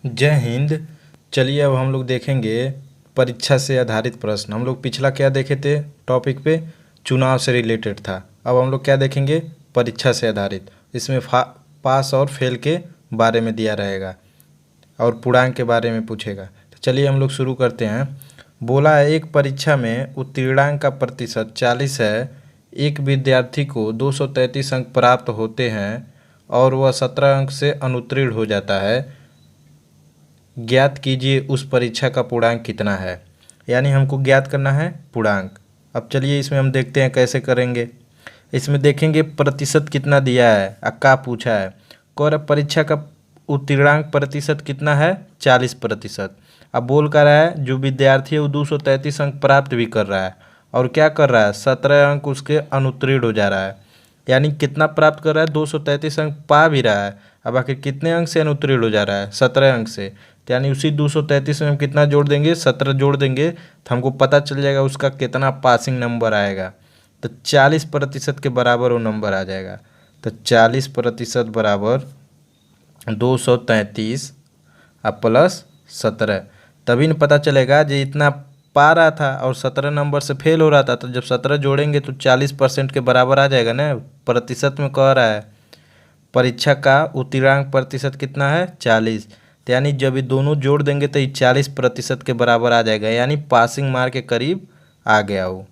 जय हिंद। चलिए अब हम लोग देखेंगे परीक्षा से आधारित प्रश्न। हम लोग पिछला क्या देखे थे टॉपिक पे, चुनाव से रिलेटेड था। अब हम लोग क्या देखेंगे, परीक्षा से आधारित। इसमें पास और फेल के बारे में दिया रहेगा और पूर्णांक के बारे में पूछेगा। तो चलिए हम लोग शुरू करते हैं। बोला है एक परीक्षा में उत्तीर्णांक का प्रतिशत 40 है, एक विद्यार्थी को 233 अंक प्राप्त होते हैं और वह 17 अंक से अनुत्तीर्ण हो जाता है। ज्ञात कीजिए उस परीक्षा का पूर्णांक कितना है। यानी हमको ज्ञात करना है पूर्णांक। अब चलिए इसमें हम देखते हैं कैसे करेंगे। इसमें देखेंगे प्रतिशत कितना दिया है, का पूछा है। और परीक्षा का उत्तीर्णांक प्रतिशत कितना है, 40%। अब बोल कर रहा है जो विद्यार्थी है वो 233 अंक प्राप्त भी कर रहा है और क्या कर रहा है, 17 अंक उसके अनुत्तीर्ण हो जा रहा है। यानी कितना प्राप्त कर रहा है, 233 अंक पा भी रहा है। अब आखिर कितने अंक से अनुत्तीर्ण हो जा रहा है, 17 अंक से। तो यानी उसी 233 में हम कितना जोड़ देंगे, 17 जोड़ देंगे तो हमको पता चल जाएगा उसका कितना पासिंग नंबर आएगा। तो 40% के बराबर वो नंबर आ जाएगा। तो 40% बराबर 233 अब प्लस 17। तभी न पता चलेगा जो इतना पा रहा था और 17 नंबर से फेल हो रहा था। तो जब 17 जोड़ेंगे तो 40% के बराबर आ जाएगा ना। प्रतिशत में कह रहा है परीक्षा का उत्तीर्णांक प्रतिशत कितना है, 40। तो यानी जब ये दोनों जोड़ देंगे तो ये 40% के बराबर आ जाएगा। यानी पासिंग मार्क के करीब आ गया वो।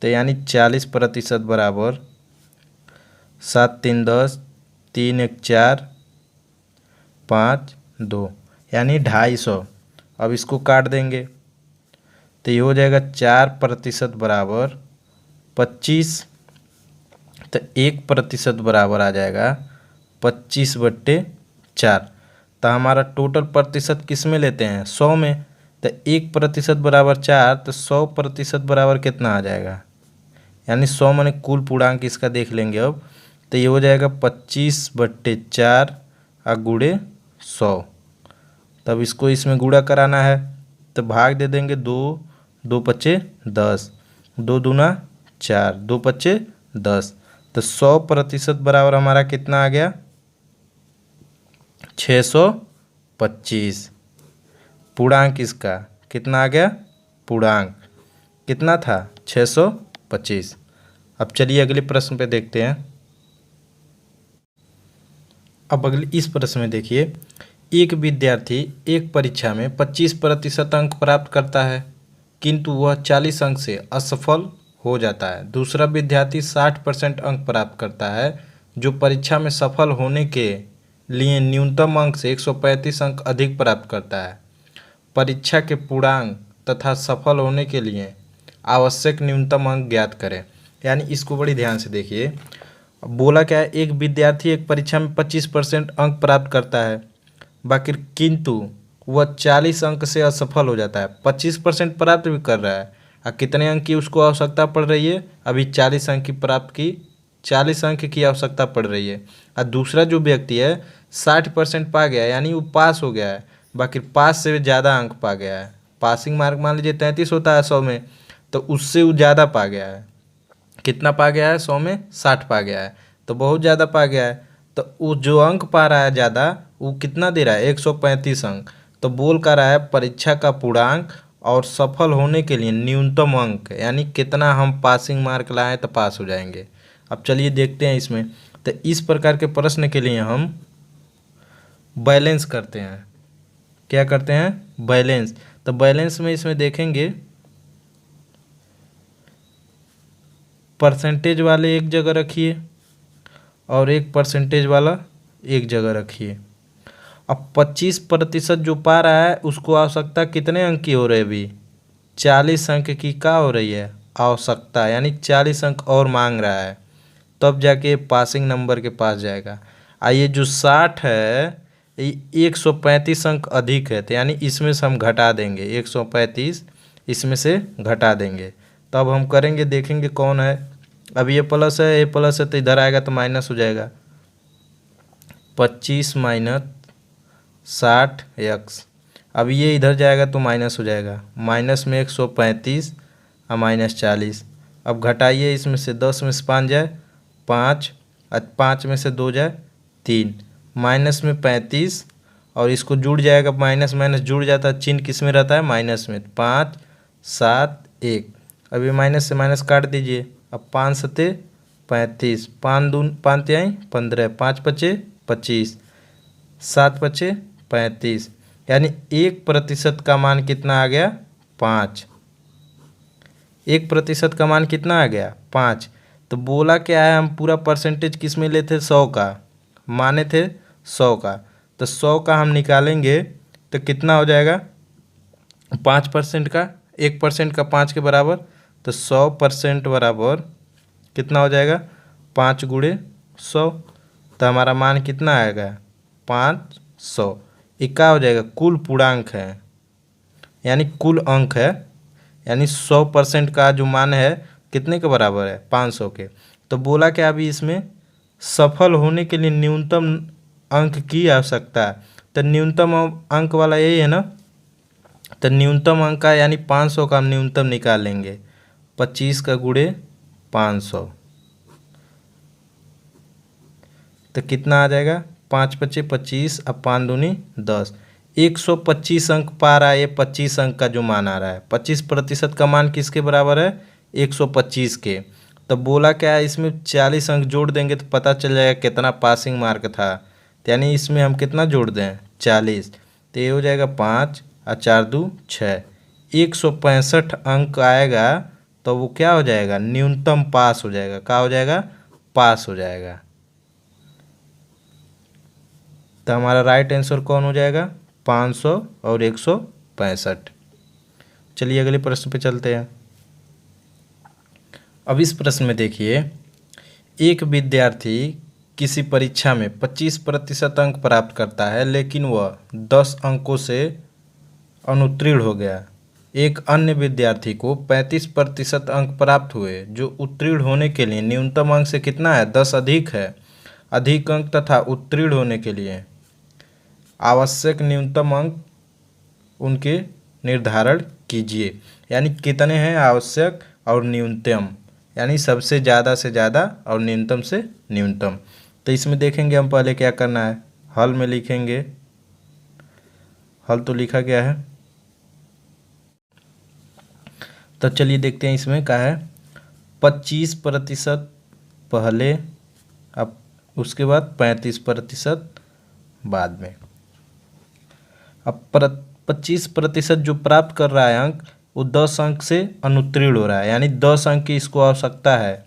तो यानी 40% बराबर 7 3 10, 3 1 4, 5 2, यानी 250। अब इसको काट देंगे तो ये हो जाएगा 4% बराबर 25। तो 1% बराबर आ जाएगा 25/4। तो हमारा टोटल प्रतिशत किस में लेते हैं, 100 में। तो 1% बराबर 4, तो 100% बराबर कितना आ जाएगा। यानी 100 माने कुल पूर्णांक इसका देख लेंगे अब। तो ये हो जाएगा 25/4 गुणे 100। तब इसको इसमें गुणा कराना है तो भाग दे देंगे 2, 2 पच्चे 10, 2 दूना 4, 2 पच्चे 10। तो 100% बराबर हमारा कितना आ गया, 625। पूर्णांक इसका कितना आ गया, पूर्णांक कितना था, 625। अब चलिए अगले प्रश्न पे देखते हैं। अब अगले इस प्रश्न में देखिए, एक विद्यार्थी एक परीक्षा में 25% अंक प्राप्त करता है किंतु वह 40 अंक से असफल हो जाता है। दूसरा विद्यार्थी 60% अंक प्राप्त करता है जो परीक्षा में सफल होने के लिए न्यूनतम अंक से 135 अंक अधिक प्राप्त करता है। परीक्षा के पूर्णांक तथा सफल होने के लिए आवश्यक न्यूनतम अंक ज्ञात करें। यानी इसको बड़ी ध्यान से देखिए। अब बोला क्या है, एक विद्यार्थी एक परीक्षा में 25% अंक प्राप्त करता है बाकी किंतु वह 40 अंक से असफल हो जाता है। 25% प्राप्त भी कर रहा है और कितने अंक की उसको आवश्यकता पड़ रही है, अभी 40 अंक की प्राप्त की 40 अंक की आवश्यकता पड़ रही है। और दूसरा जो व्यक्ति है 60% पा गया यानी वो पास हो गया है, बाकी पास से ज़्यादा अंक पा गया है। पासिंग मार्क मान लीजिए 33 होता है 100 में, तो उससे वो ज़्यादा पा गया है। कितना पा गया है, 100 में 60 पा गया है, तो बहुत ज़्यादा पा गया है। तो वो जो अंक पा रहा है ज़्यादा वो कितना दे रहा है, 135 अंक। तो बोल कर रहा है परीक्षा का पूर्णांक और सफल होने के लिए न्यूनतम अंक, यानी कितना हम पासिंग मार्क लाएँ तो पास हो जाएंगे। अब चलिए देखते हैं इसमें। तो इस प्रकार के प्रश्न के लिए हम बैलेंस करते हैं। क्या करते हैं, बैलेंस। तो बैलेंस में इसमें देखेंगे परसेंटेज वाले एक जगह रखिए और एक परसेंटेज वाला एक जगह रखिए। अब 25% जो पा रहा है उसको आवश्यकता कितने अंक की हो रही है, अभी 40 अंक की का हो रही है आवश्यकता, यानी 40 अंक और मांग रहा है, तब जाके पासिंग नंबर के पास जाएगा। ये जो 60 है ये 135 अंक अधिक है, तो यानी इसमें से हम घटा देंगे 135, इसमें से घटा देंगे। तब हम करेंगे, देखेंगे कौन है। अब ये प्लस है, ये प्लस है तो इधर आएगा तो माइनस हो जाएगा। 25 माइनस 60x। अब ये इधर जाएगा तो माइनस हो जाएगा। माइनस में 135 और माइनस 40। अब घटाइए, इसमें से 10 में से 5 जाए 5, 5 में से 2 जाए 3, माइनस में 35 और इसको जुड़ जाएगा, माइनस माइनस जुड़ जाता है, चिन्ह किस में रहता है, माइनस में। 5 7 1, अब ये माइनस से माइनस काट दीजिए। अब 5 सते 35, 5 दून 5 तिहाई 15, 5 पचे 25, 7 पचे 35, यानी 1% का मान कितना आ गया, 5। 1% का मान कितना आ गया, 5। तो बोला क्या है, हम पूरा परसेंटेज किस में लेते, 100 का माने थे, 100 का। तो 100 का हम निकालेंगे तो कितना हो जाएगा, 5% का, 1% का 5 के बराबर, तो 100% बराबर कितना हो जाएगा, 5 गुणे 100। तो हमारा मान कितना आएगा, 500। ये क्या हो जाएगा, कुल पूर्णांक है, यानी कुल अंक है, यानी 100% का जो मान है कितने के बराबर है, 500 के। तो बोला कि अभी इसमें सफल होने के लिए न्यूनतम अंक की आवश्यकता है। तो न्यूनतम अंक वाला यही है ना, तो न्यूनतम अंक का यानी 500 का हम न्यूनतम निकाल लेंगे। 25 का गुणे 500, तो कितना आ जाएगा, 5 पचे 25, अब 5 दूनी 10, 125 अंक पा रहा है। ये 25 अंक का जो मान आ रहा है, 25% का मान किसके बराबर है, 125 के। तो बोला क्या है, इसमें 40 अंक जोड़ देंगे तो पता चल जाएगा कितना पासिंग मार्क था। तो यानी इसमें हम कितना जोड़ दें, 40। तो ये हो जाएगा 5 और 4 2 6, 165 अंक आएगा। तो वो क्या हो जाएगा, न्यूनतम पास हो जाएगा। क्या हो जाएगा, पास हो जाएगा। तो हमारा राइट आंसर कौन हो जाएगा, 500 और 165। चलिए अगले प्रश्न पे चलते हैं। अब इस प्रश्न में देखिए, एक विद्यार्थी किसी परीक्षा में 25% अंक प्राप्त करता है, लेकिन वह 10 अंकों से अनुत्तीर्ण हो गया। एक अन्य विद्यार्थी को 35% अंक प्राप्त हुए, जो उत्तीर्ण होने के लिए न्यूनतम अंक से कितना है, 10 अधिक है। अधिक अंक तथा उत्तीर्ण होने के लिए आवश्यक न्यूनतम अंक उनके निर्धारण कीजिए। यानी कितने हैं आवश्यक और न्यूनतम, यानी सबसे ज़्यादा से ज़्यादा और न्यूनतम से न्यूनतम। तो इसमें देखेंगे हम पहले क्या करना है, हल में लिखेंगे। हल तो लिखा गया है, तो चलिए देखते हैं इसमें क्या है। 25% पहले, अब उसके बाद 35% बाद में। अब 25% जो प्राप्त कर रहा है अंक, वो 10 अंक से अनुत्तीर्ण हो रहा है, यानी 10 अंक की इसको आवश्यकता है।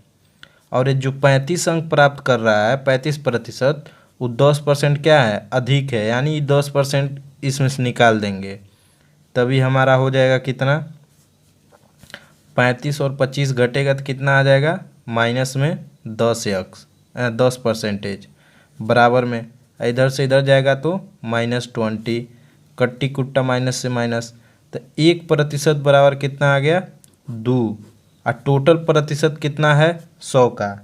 और ये जो 35 अंक प्राप्त कर रहा है 35%, वो 10% क्या है, अधिक है, यानी 10% इसमें से निकाल देंगे। तभी हमारा हो जाएगा कितना, 35 और 25 घटेगा तो कितना आ जाएगा, माइनस में 10% बराबर में। इधर से इधर जाएगा तो -20, कट्टी कुट्टा माइनस से माइनस। तो 1% बराबर कितना आ गया, 2। और टोटल प्रतिशत कितना है, 100 का।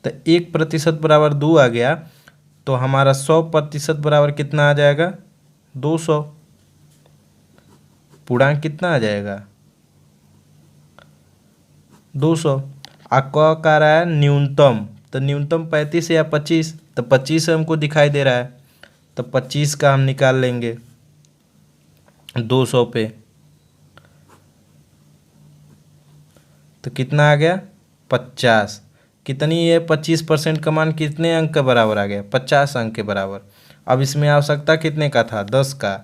तो 1% बराबर 2 आ गया, तो हमारा 100% बराबर कितना आ जाएगा, 200। पूर्णांक कितना आ जाएगा, 200। आपका कह रहा है न्यूनतम, तो न्यूनतम 35 या 25, तो 25 हमको दिखाई दे रहा है, तो 25 का हम निकाल लेंगे 200 पे। तो कितना आ गया, 50। कितनी ये 25% का मान कितने अंक के बराबर आ गया, 50 अंक के बराबर। अब इसमें आवश्यकता कितने का था, 10 का।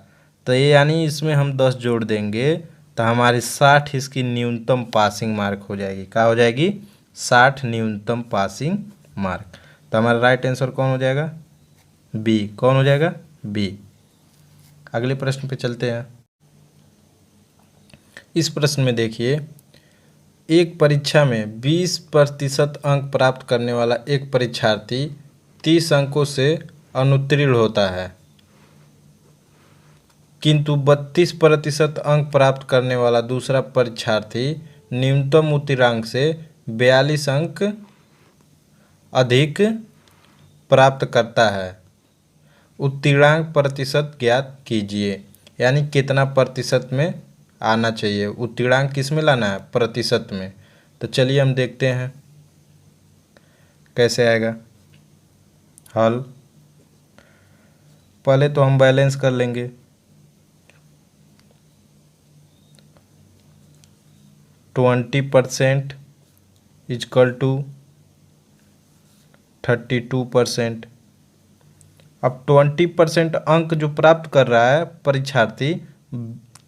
तो ये यानी इसमें हम 10 जोड़ देंगे तो हमारी 60 इसकी न्यूनतम पासिंग मार्क हो जाएगी। क्या हो जाएगी, 60 न्यूनतम पासिंग मार्क। तो हमारा राइट आंसर कौन हो जाएगा, बी। कौन हो जाएगा, बी। अगले प्रश्न पे चलते हैं। इस प्रश्न में देखिए, एक परीक्षा में 20% अंक प्राप्त करने वाला एक परीक्षार्थी 30 अंकों से अनुत्तीर्ण होता है, किंतु 32% अंक प्राप्त करने वाला दूसरा परीक्षार्थी न्यूनतम उत्तीर्णांक से 42 अंक अधिक प्राप्त करता है। उत्तीर्णांक प्रतिशत ज्ञात कीजिए। यानी कितना प्रतिशत में आना चाहिए, उत्तीर्णांक किस में लाना है, प्रतिशत में। तो चलिए हम देखते हैं कैसे आएगा हल। पहले तो हम बैलेंस कर लेंगे। 20% इजकल टू 32%। अब 20% अंक जो प्राप्त कर रहा है परीक्षार्थी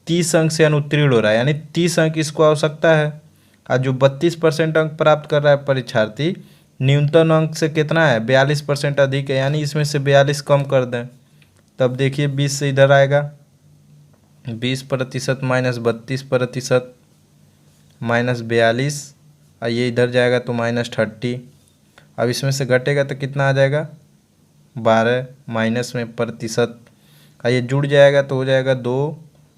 30 अंक से अनुत्तीर्ण हो रहा है, यानी 30 अंक इसको आवश्यकता है। और जो 32% अंक प्राप्त कर रहा है परीक्षार्थी न्यूनतम अंक से कितना है, 42% अधिक है, यानी इसमें से 42 कम कर दें। तब देखिए 20 से इधर आएगा, 20% माइनस 32% माइनस 42, और ये इधर जाएगा तो -30। अब इसमें से घटेगा तो कितना आ जाएगा, 12 माइनस में प्रतिशत, और ये जुड़ जाएगा तो हो जाएगा 2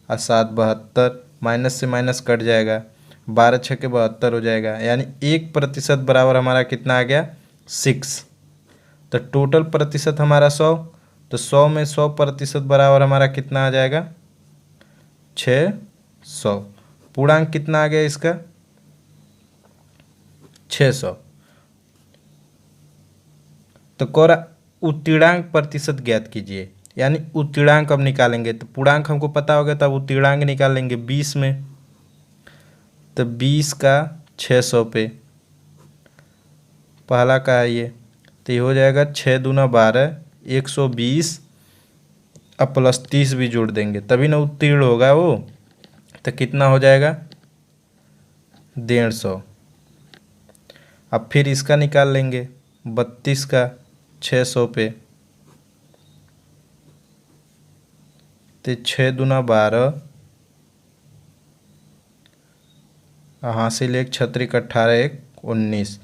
और 7 72, माइनस से माइनस कट जाएगा, 12 छक्के 72 हो जाएगा, यानी 1% बराबर हमारा कितना आ गया, 6। तो टोटल प्रतिशत हमारा 100, तो 100 में 100% बराबर हमारा कितना आ जाएगा, 600। पूर्णांक कितना आ गया इसका, 600। तो कोरा उत्तीर्णांक प्रतिशत ज्ञात कीजिए, यानी उत्तीर्णांक अब निकालेंगे। तो पूर्णांक हमको पता होगा तब उत्तीर्णांक निकाल लेंगे 20 में। तो 20 का 600 पे पहला का है ये, तो ये हो जाएगा 6 दूना 12, 120, अब प्लस 30 भी जोड़ देंगे तभी ना उत्तीर्ण होगा वो। तो कितना हो जाएगा, 150। अब फिर इसका निकाल लेंगे 32 का 600 पे, तो 6 दूना 12, हासिल 1 छत्रिक 18 1 19।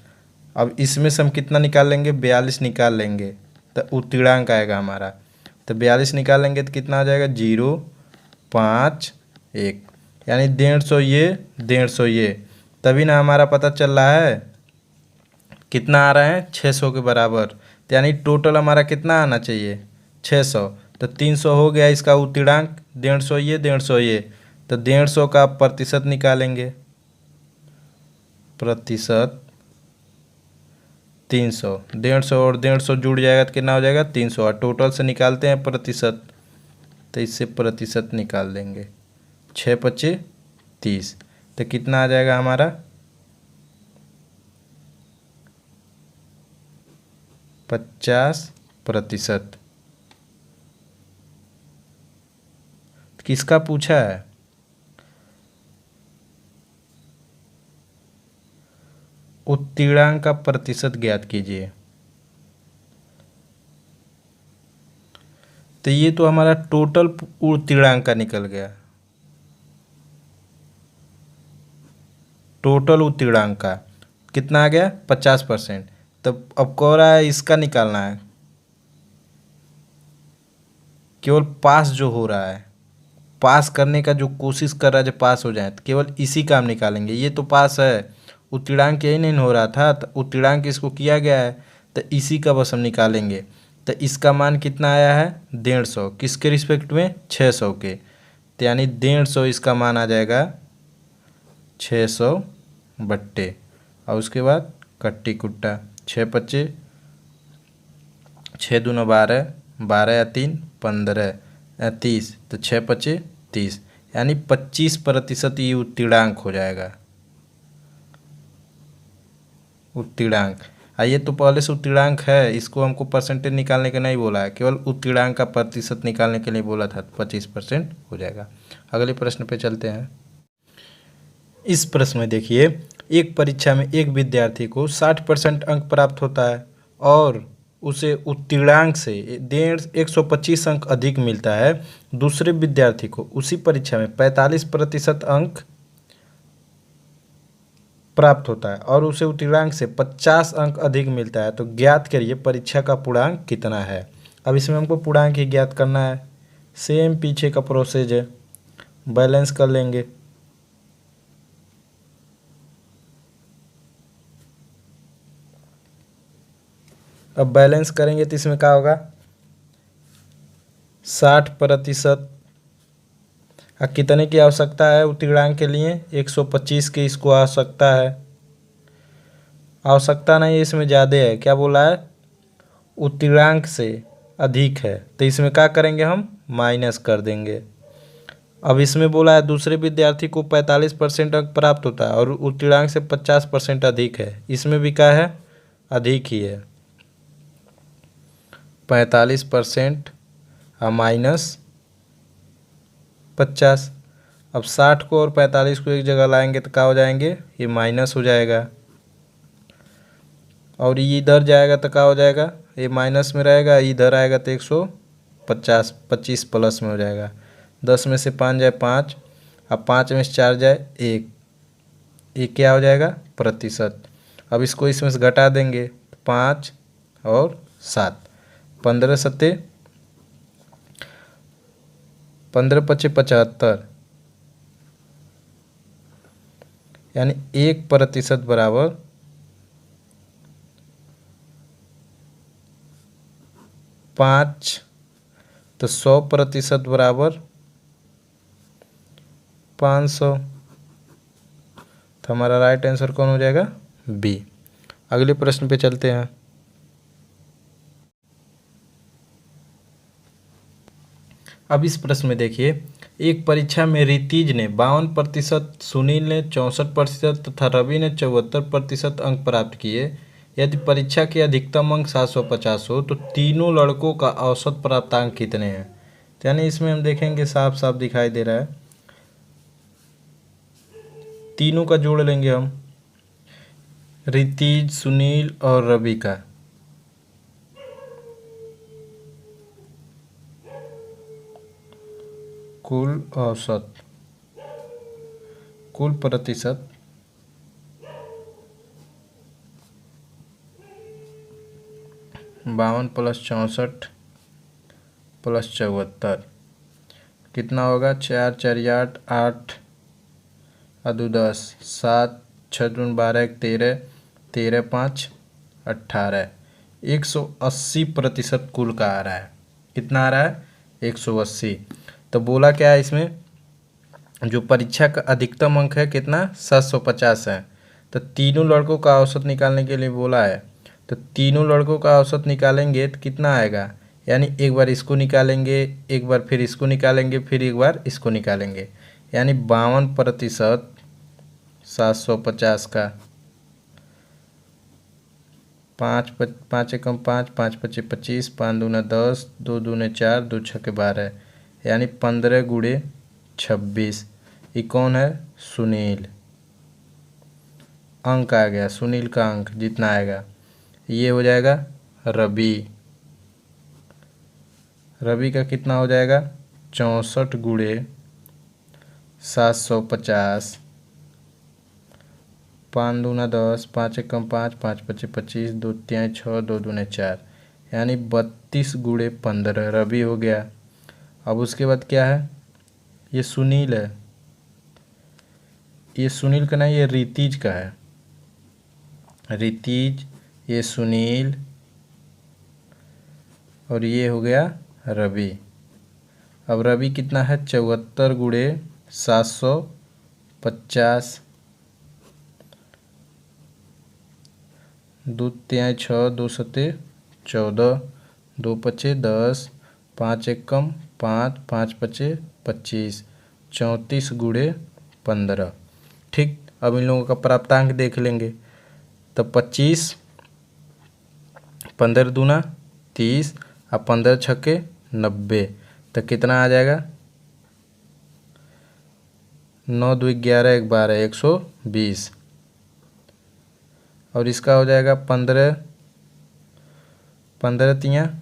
अब इसमें से हम कितना निकाल लेंगे, 42 निकाल लेंगे, तो उत्तीर्णांक आएगा हमारा। तो 42 निकाल लेंगे तो कितना आ जाएगा, 0 5 1, यानी 150 ये 150 ये, तभी ना हमारा पता चल रहा है कितना आ रहा है, 600 के बराबर। तो यानी टोटल हमारा कितना आना चाहिए, 600। तो 300 हो गया इसका उत्तीर्णांक, 150 ये 150 ये, तो 150 का प्रतिशत निकालेंगे, प्रतिशत 300, 150 और 150 जुड़ जाएगा तो कितना हो जाएगा, 300, और टोटल से निकालते हैं प्रतिशत, तो इससे प्रतिशत निकाल देंगे, 6 25 30, तो कितना आ जाएगा हमारा, 50%। किसका पूछा है, उत्तीर्णांक का प्रतिशत ज्ञात कीजिए। तो ये तो हमारा टोटल उत्तीर्णांक का निकल गया, टोटल उत्तीर्णांक का कितना आ गया, 50%। तब अब कह रहा है इसका निकालना है, केवल पास जो हो रहा है, पास करने का जो कोशिश कर रहा है, जो पास हो जाए, तो केवल इसी का हम निकालेंगे। ये तो पास है, उत्तीर्णांक यही नहीं हो रहा था, तो उत्तीर्णांक इसको किया गया है, तो इसी का बस हम निकालेंगे। तो इसका मान कितना आया है, 150, किसके रिस्पेक्ट में, 600 के, तो यानी 150 इसका मान आ जाएगा 600 बट्टे, और उसके बाद कट्टी कुट्टा, 6 25, 6 दूना 12, 12 या 3 15 या 30, तो 6 25 30, यानी 25% ये उत्तीर्णांक हो जाएगा, उत्तीर्णांक। ये तो पहले से उत्तीर्णांक है, इसको हमको परसेंटेज निकालने के नहीं बोला है, केवल उत्तीर्णांक का प्रतिशत निकालने के लिए बोला था, 25% हो जाएगा। अगले प्रश्न पे चलते हैं। इस प्रश्न में देखिए, एक परीक्षा में एक विद्यार्थी को 60% अंक प्राप्त होता है और उसे उत्तीर्णांक से 125 अंक अधिक मिलता है। दूसरे विद्यार्थी को उसी परीक्षा में 45% अंक प्राप्त होता है और उसे उत्तीर्णांक से 50 अंक अधिक मिलता है। तो ज्ञात करिए परीक्षा का पूर्णांक कितना है। अब इसमें हमको पूर्णांक ही ज्ञात करना है, सेम पीछे का प्रोसेस है, बैलेंस कर लेंगे। अब बैलेंस करेंगे तो इसमें क्या होगा, 60%। कितने की आवश्यकता है उत्तीर्णांक के लिए, 125 की इसको आवश्यकता है। आवश्यकता नहीं, इसमें ज़्यादा है, क्या बोला है, उत्तीर्णांक से अधिक है, तो इसमें क्या करेंगे, हम माइनस कर देंगे। अब इसमें बोला है दूसरे विद्यार्थी को 45% अंक प्राप्त होता है और उत्तीर्णांक से 50% अधिक है, इसमें भी क्या है, अधिक ही है। 45% और माइनस 50। अब 60 को और 45 को एक जगह लाएंगे तो क्या हो जाएंगे, ये माइनस हो जाएगा, और ये इधर जाएगा तो क्या हो जाएगा, ये माइनस में रहेगा, इधर आएगा तो 150, 25 प्लस में हो जाएगा। 10 में से 5 जाए 5, अब 5 में से 4 जाए 1, ये क्या हो जाएगा, प्रतिशत। अब इसको इसमें से घटा देंगे, 5 और 7, 15 सत्ते 15 पचे 75, यानी 1% बराबर 5, तो 100% बराबर 500। तो हमारा राइट आंसर कौन हो जाएगा, बी। अगले प्रश्न पे चलते हैं। अब इस प्रश्न में देखिए, एक परीक्षा में रितीज ने 52%, सुनील ने 64% तथा रवि ने 74% अंक प्राप्त किए। यदि परीक्षा के अधिकतम अंक 750 हो तो तीनों लड़कों का औसत प्राप्तांक कितने हैं। तो यानी इसमें हम देखेंगे साफ साफ दिखाई दे रहा है, तीनों का जोड़ लेंगे हम, रितीज, सुनील और रवि का। कुल औसत, कुल प्रतिशत, बावन प्लस 64 प्लस 74 कितना होगा, 4 4 8 8 अदू 10, 7 6 दून 12 13 13 5 18, 180% कुल का आ रहा है। कितना आ रहा है, 180। तो बोला क्या है इसमें, जो परीक्षा का अधिकतम अंक है कितना, 750 है। तो तीनों लड़कों का औसत निकालने के लिए बोला है, तो तीनों लड़कों का औसत निकालेंगे तो कितना आएगा, यानी एक बार इसको निकालेंगे, एक बार फिर इसको निकालेंगे, फिर एक बार इसको निकालेंगे, यानी 52% 750 का। 5 एकम 5, 5 पचे 25, 5 दूना 10, 2 दूने 4, 2 छके 12, यानी 15 गुणे 26। ये कौन है, सुनील। अंक आ गया, सुनील का अंक जितना आएगा। ये हो जाएगा रवि, रवि का कितना हो जाएगा, 64 गुणे 750, 5 दूना 10, 5 एकम 5, 5 पचे 25, 2 तिहाई 6, 2 दूने 4, यानी 32 गुणे 15 रवि हो गया। अब उसके बाद क्या है, ये सुनील है, ये सुनील का नहीं, ये रितीज का है, रितीज, ये सुनील, और ये हो गया रवि। अब रवि कितना है, 74 गुणे 750, 2 तिहाई 6, 2 सते 14, 2 पचे 10, 5 एकम 5, 5 पचे 25, 34 गुणे 15। ठीक, अब इन लोगों का प्राप्तांक देख लेंगे। तो 25, 15 दूना 30 और 15 छक्के 90, तो कितना आ जाएगा, 9 2 11 1 12, 120। और इसका हो जाएगा 15 15 तियाँ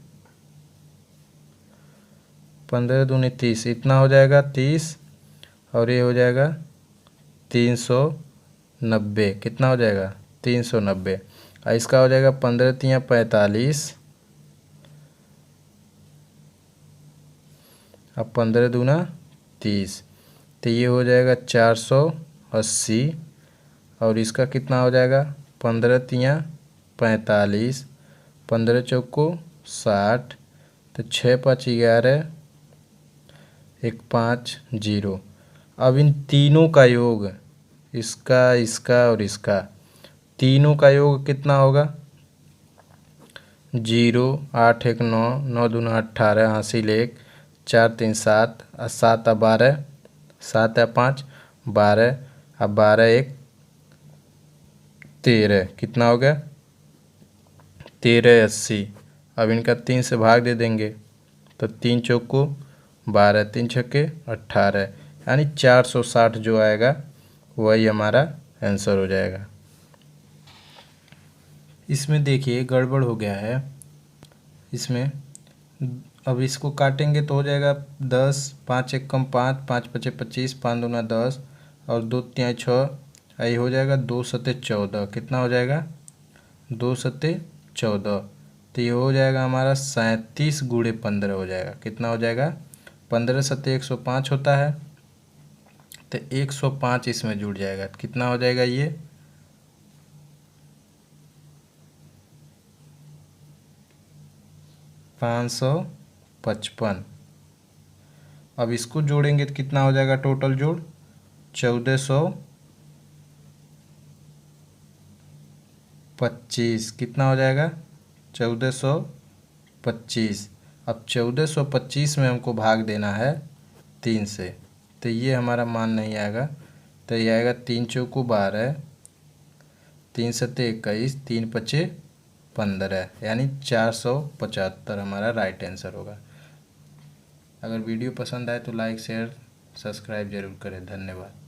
15 दूनी 30, इतना हो जाएगा 30, और ये हो जाएगा 390, कितना हो जाएगा, 390। और इसका हो जाएगा 15 तियाँ 45, अब 15 दूना 30, तो ये हो जाएगा 480, और इसका कितना हो जाएगा, 15 तियाँ 45, 15 चौको 60, तो 6 5 11, 1 5 0। अब इन तीनों का योग, इसका, इसका और इसका, तीनों का योग कितना होगा, जीरो, 8 1 9, 9 दूना 18, हासिल 1, 4 3 7, 7 12, 7 5 12, 12 1 13, कितना हो गया 13 80। अब इनका 3 से भाग दे देंगे तो 3 चौको 12, 3 छक्के 18, यानी 460 जो आएगा वही हमारा आंसर हो जाएगा। इसमें देखिए गड़बड़ हो गया है। इसमें अब इसको काटेंगे तो हो जाएगा 10, 5 1 कम 5, 5 5 25, 5 दूना 10 और 2 3 6, यही हो जाएगा 2 सत्ते 14, कितना हो जाएगा 2 सत्ते 14। तो ये हो जाएगा हमारा 37 गुणे 15 हो जाएगा, कितना हो जाएगा 15 सत्ते 105 होता है, तो 105 इसमें जुड़ जाएगा, कितना हो जाएगा ये 555। अब इसको जोड़ेंगे तो कितना हो जाएगा टोटल जोड़ 1425, कितना हो जाएगा 1425। अब 1425 में हमको भाग देना है 3 से, तो ये हमारा मान नहीं आएगा, तो ये आएगा 3 चौको 12, 3 सत्ते 21, 3 पचे 15, यानी 475 हमारा राइट आंसर होगा। अगर वीडियो पसंद आए तो लाइक शेयर सब्सक्राइब जरूर करें। धन्यवाद।